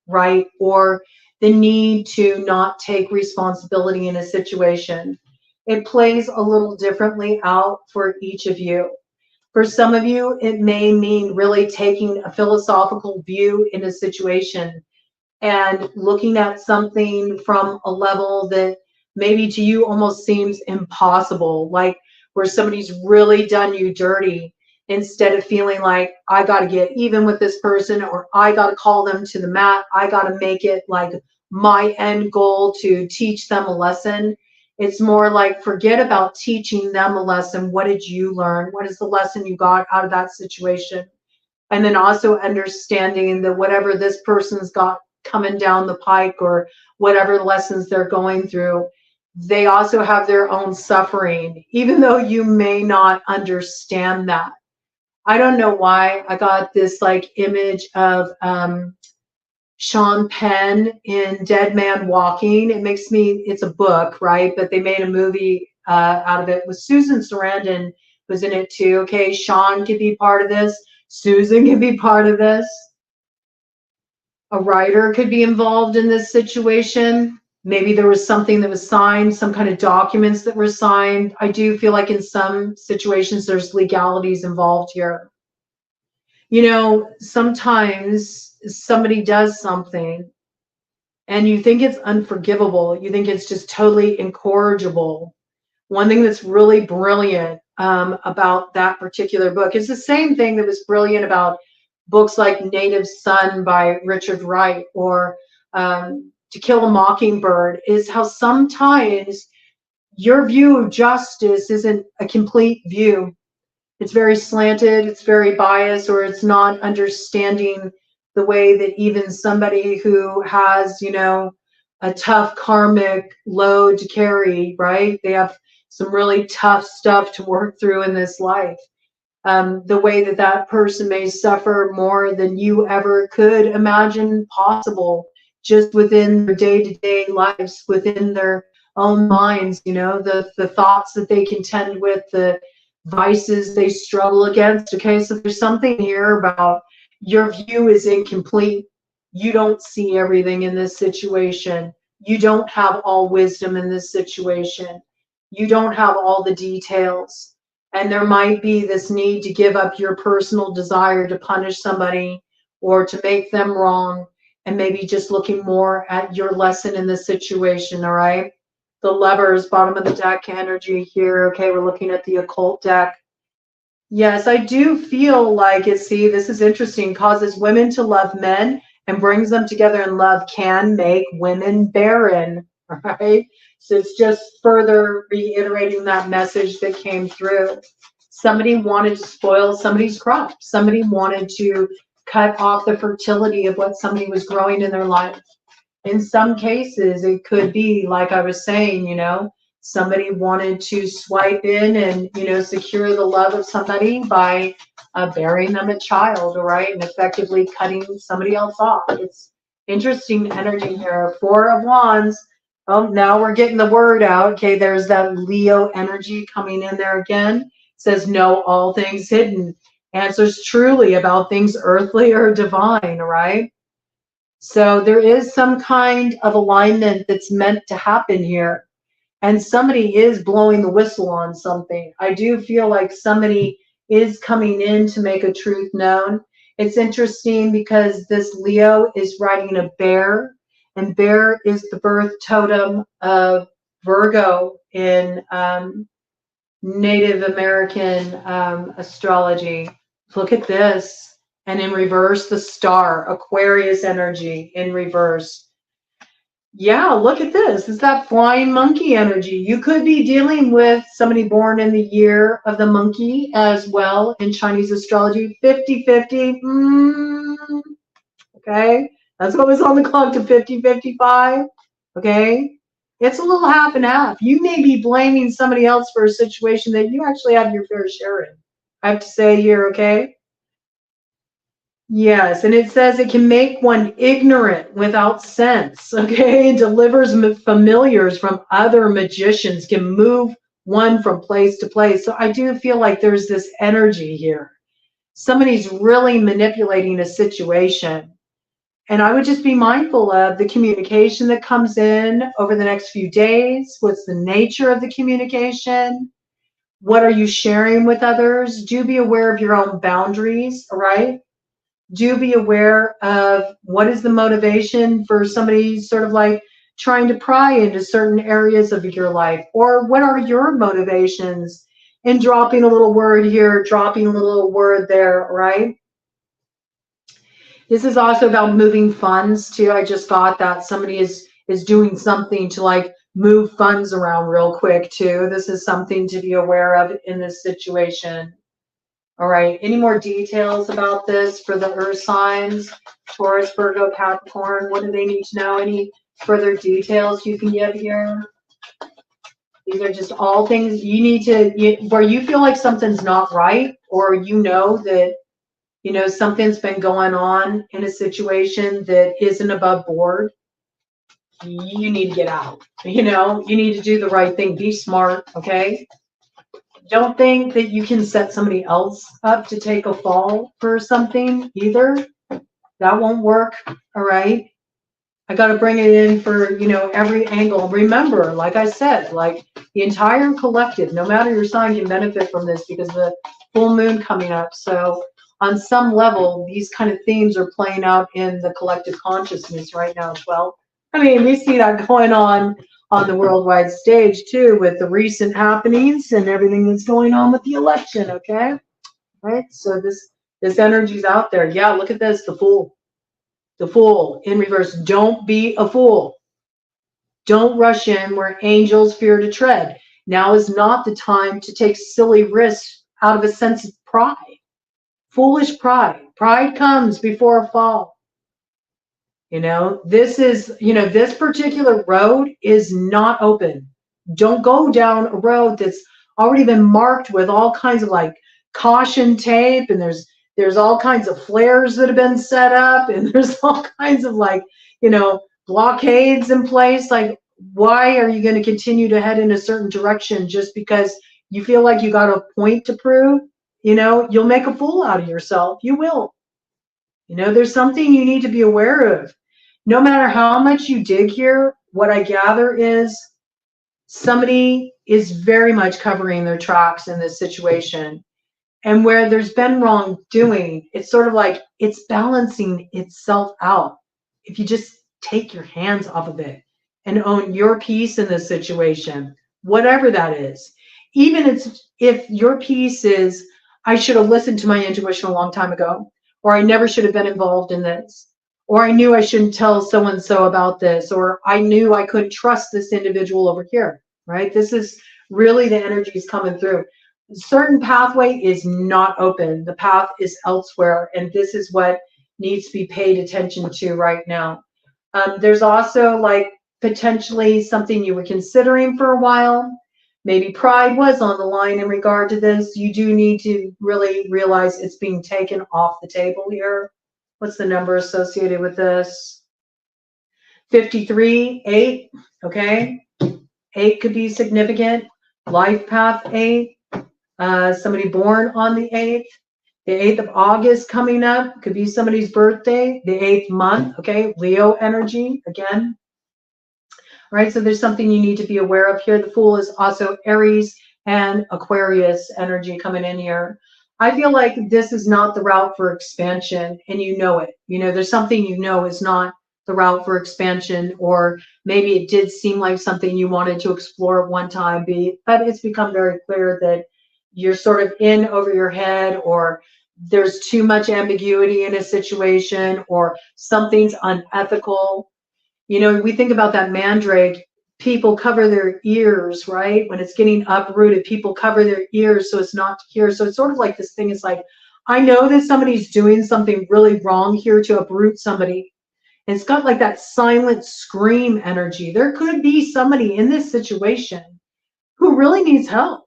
right, or the need to not take responsibility in a situation. It plays a little differently out for each of you. For some of you, it may mean really taking a philosophical view in a situation and looking at something from a level that maybe to you almost seems impossible, like where somebody's really done you dirty, instead of feeling like, I got to get even with this person, or I got to call them to the mat, I got to make it like my end goal to teach them a lesson. It's more like, forget about teaching them a lesson. What did you learn? What is the lesson you got out of that situation? And then also understanding that whatever this person's got coming down the pike, or whatever lessons they're going through, they also have their own suffering, even though you may not understand that. I don't know why I got this like image of Sean Penn in Dead Man Walking. It makes me, it's a book, right? But they made a movie out of it with Susan Sarandon was in it too. Okay, Sean could be part of this. Susan could be part of this. A writer could be involved in this situation. Maybe there was something that was signed, some kind of documents that were signed. I do feel like in some situations there's legalities involved here. You know, sometimes somebody does something and you think it's unforgivable. You think it's just totally incorrigible. One thing that's really brilliant about that particular book is the same thing that was brilliant about books like Native Son by Richard Wright, or To Kill a Mockingbird, is how sometimes your view of justice isn't a complete view. It's very slanted, it's very biased, or it's not understanding the way that even somebody who has, you know, a tough karmic load to carry, right? They have some really tough stuff to work through in this life. The way that that person may suffer more than you ever could imagine possible, just within their day-to-day lives, within their own minds, you know, the thoughts that they contend with, the vices they struggle against. Okay, so there's something here about your view is incomplete. You don't see everything in this situation. You don't have all wisdom in this situation. You don't have all the details. And there might be this need to give up your personal desire to punish somebody or to make them wrong, and maybe just looking more at your lesson in the situation, all right? The Lovers, bottom of the deck energy here. Okay, we're looking at the occult deck. Yes, I do feel like it, see, this is interesting, causes women to love men and brings them together in love, can make women barren, right? So it's just further reiterating that message that came through. Somebody wanted to spoil somebody's crop. Somebody wanted to cut off the fertility of what somebody was growing in their life. In some cases, it could be, like I was saying, you know, somebody wanted to swipe in and, you know, secure the love of somebody by burying them a child, right? And effectively cutting somebody else off. It's interesting energy here. 4 of Wands. Oh, now we're getting the word out. Okay, there's that Leo energy coming in there again. says, know all things hidden. Answers truly about things earthly or divine, right? So there is some kind of alignment that's meant to happen here. And somebody is blowing the whistle on something. I do feel like somebody is coming in to make a truth known. It's interesting because this Leo is riding a bear, and bear is the birth totem of Virgo in Native American astrology. Look at this. And in reverse, the star, Aquarius energy in reverse. Yeah, look at this. It's that flying monkey energy. You could be dealing with somebody born in the year of the monkey as well in Chinese astrology. 50-50. Okay. That's what was on the clock to 50-55. Okay. It's a little half and half. You may be blaming somebody else for a situation that you actually have your fair share in. I have to say here, okay? Yes, and it says it can make one ignorant without sense, okay? It delivers familiars from other magicians, can move one from place to place. So I do feel like there's this energy here. Somebody's really manipulating a situation. And I would just be mindful of the communication that comes in over the next few days. What's the nature of the communication? What are you sharing with others? Do be aware of your own boundaries, all right? Do be aware of what is the motivation for somebody sort of like trying to pry into certain areas of your life, or what are your motivations in dropping a little word here, dropping a little word there, right? This is also about moving funds too. I just got that somebody is doing something to like move funds around real quick too. This is something to be aware of in this situation. All right, any more details about this for the earth signs, Taurus, Virgo, Capricorn? What do they need to know? Any further details you can give here? These are just all things you need to, where you feel like something's not right, or you know that, you know, something's been going on in a situation that isn't above board. You need to get out. You know, you need to do the right thing. Be smart, okay? Don't think that you can set somebody else up to take a fall for something either. That won't work, all right? I got to bring it in for, you know, every angle. Remember, like I said, like the entire collective, no matter your sign, can benefit from this because the full moon coming up. So on some level, these kind of themes are playing out in the collective consciousness right now as well. I mean, we see that going on the worldwide stage too, with the recent happenings and everything that's going on with the election, okay? Right? So this energy's out there. Yeah, look at this, the Fool. The Fool in reverse. Don't be a fool. Don't rush in where angels fear to tread. Now is not the time to take silly risks out of a sense of pride. Foolish pride. Pride comes before a fall. You know, this is, you know, this particular road is not open. Don't go down a road that's already been marked with all kinds of like caution tape, and there's all kinds of flares that have been set up, and there's all kinds of like, you know, blockades in place. Like, why are you going to continue to head in a certain direction just because you feel like you got a point to prove? You know, you'll make a fool out of yourself. You will. You know, there's something you need to be aware of. No matter how much you dig here, what I gather is somebody is very much covering their tracks in this situation. And where there's been wrongdoing, it's sort of like it's balancing itself out. If you just take your hands off of it and own your piece in this situation, whatever that is, even if your piece is, I should have listened to my intuition a long time ago, or I never should have been involved in this, or I knew I shouldn't tell so-and-so about this, or I knew I couldn't trust this individual over here, right? This is really the energies coming through. A certain pathway is not open. The path is elsewhere, and this is what needs to be paid attention to right now. There's also like potentially something you were considering for a while. Maybe pride was on the line in regard to this. You do need to really realize it's being taken off the table here. What's the number associated with this? 53, 8, okay? 8 could be significant. Life path 8, somebody born on the 8th. The 8th of August coming up could be somebody's birthday. The 8th month, okay, Leo energy again. All right, so there's something you need to be aware of here. The Fool is also Aries and Aquarius energy coming in here. I feel like this is not the route for expansion, and you know it. You know, there's something you know is not the route for expansion, or maybe it did seem like something you wanted to explore at one time, but it's become very clear that you're sort of in over your head, or there's too much ambiguity in a situation, or something's unethical. You know, we think about that mandrake, people cover their ears, right? When it's getting uprooted, people cover their ears so it's not to hear. So it's sort of like this thing is like, I know that somebody's doing something really wrong here to uproot somebody. And it's got like that silent scream energy. There could be somebody in this situation who really needs help.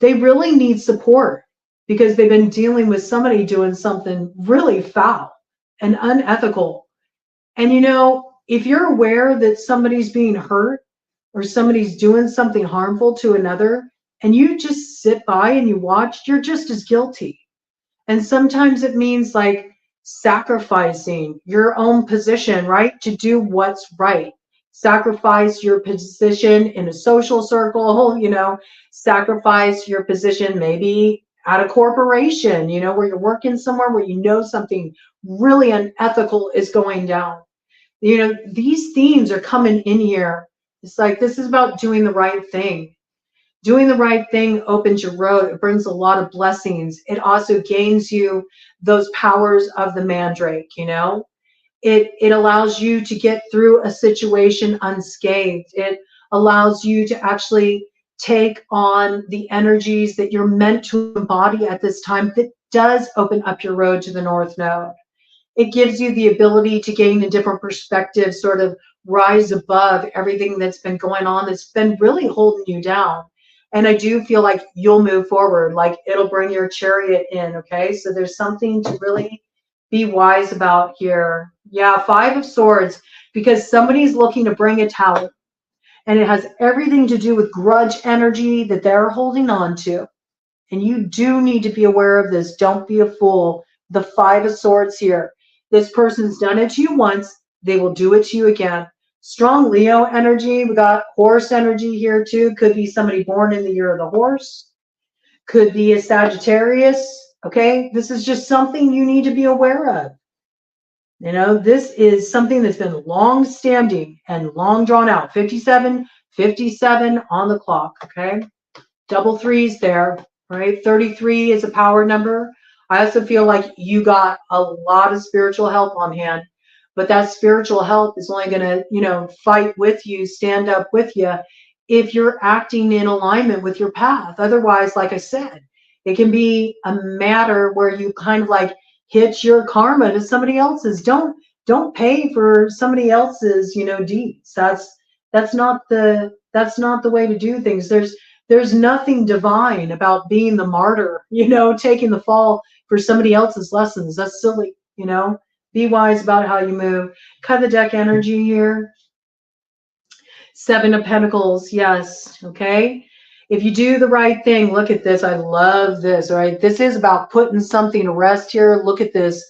They really need support because they've been dealing with somebody doing something really foul and unethical. And you know, if you're aware that somebody's being hurt or somebody's doing something harmful to another, and you just sit by and you watch, you're just as guilty. And sometimes it means like sacrificing your own position, right, to do what's right. Sacrifice your position in a social circle, you know, sacrifice your position maybe at a corporation, you know, where you're working somewhere where you know something really unethical is going down. You know, these themes are coming in here. It's like, this is about doing the right thing. Doing the right thing opens your road. It brings a lot of blessings. It also gains you those powers of the mandrake, you know. It allows you to get through a situation unscathed. It allows you to actually take on the energies that you're meant to embody at this time. That does open up your road to the North Node. It gives you the ability to gain a different perspective, sort of rise above everything that's been going on that's been really holding you down. And I do feel like you'll move forward, like it'll bring your chariot in, okay? So there's something to really be wise about here. Yeah, 5 of Swords, because somebody's looking to bring a tower. And it has everything to do with grudge energy that they're holding on to. And you do need to be aware of this. Don't be a fool. The 5 of Swords here. This person's done it to you once. They will do it to you again. Strong Leo energy. We got horse energy here too. Could be somebody born in the year of the horse. Could be a Sagittarius. Okay. This is just something you need to be aware of. You know, this is something that's been long standing and long drawn out. 57 on the clock. Okay. Double threes there. Right. 33 is a power number. I also feel like you got a lot of spiritual help on hand, but that spiritual help is only going to, you know, fight with you, stand up with you if you're acting in alignment with your path. Otherwise, like I said, it can be a matter where you kind of like hitch your karma to somebody else's. Don't pay for somebody else's, you know, deeds. That's not the way to do things. There's nothing divine about being the martyr, you know, taking the fall for somebody else's lessons. That's silly, you know. Be wise about how you move. Cut the deck energy here. 7 of Pentacles, yes, okay. If you do the right thing, look at this. I love this, all right. This is about putting something to rest here. Look at this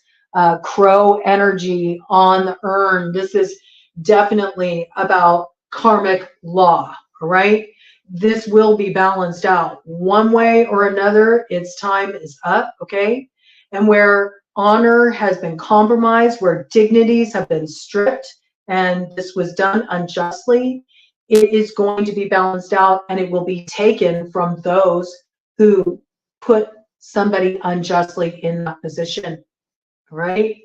crow energy on the urn. This is definitely about karmic law, all right. This will be balanced out one way or another. Its time is up, okay? And where honor has been compromised, where dignities have been stripped, and this was done unjustly, it is going to be balanced out, and it will be taken from those who put somebody unjustly in that position, right?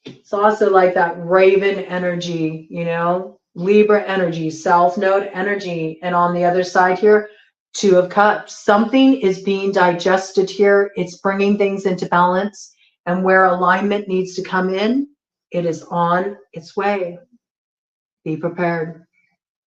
It's also like that raven energy, you know, Libra energy, South Node energy. And on the other side here, 2 of Cups. Something is being digested here. It's bringing things into balance. And where alignment needs to come in, it is on its way. Be prepared.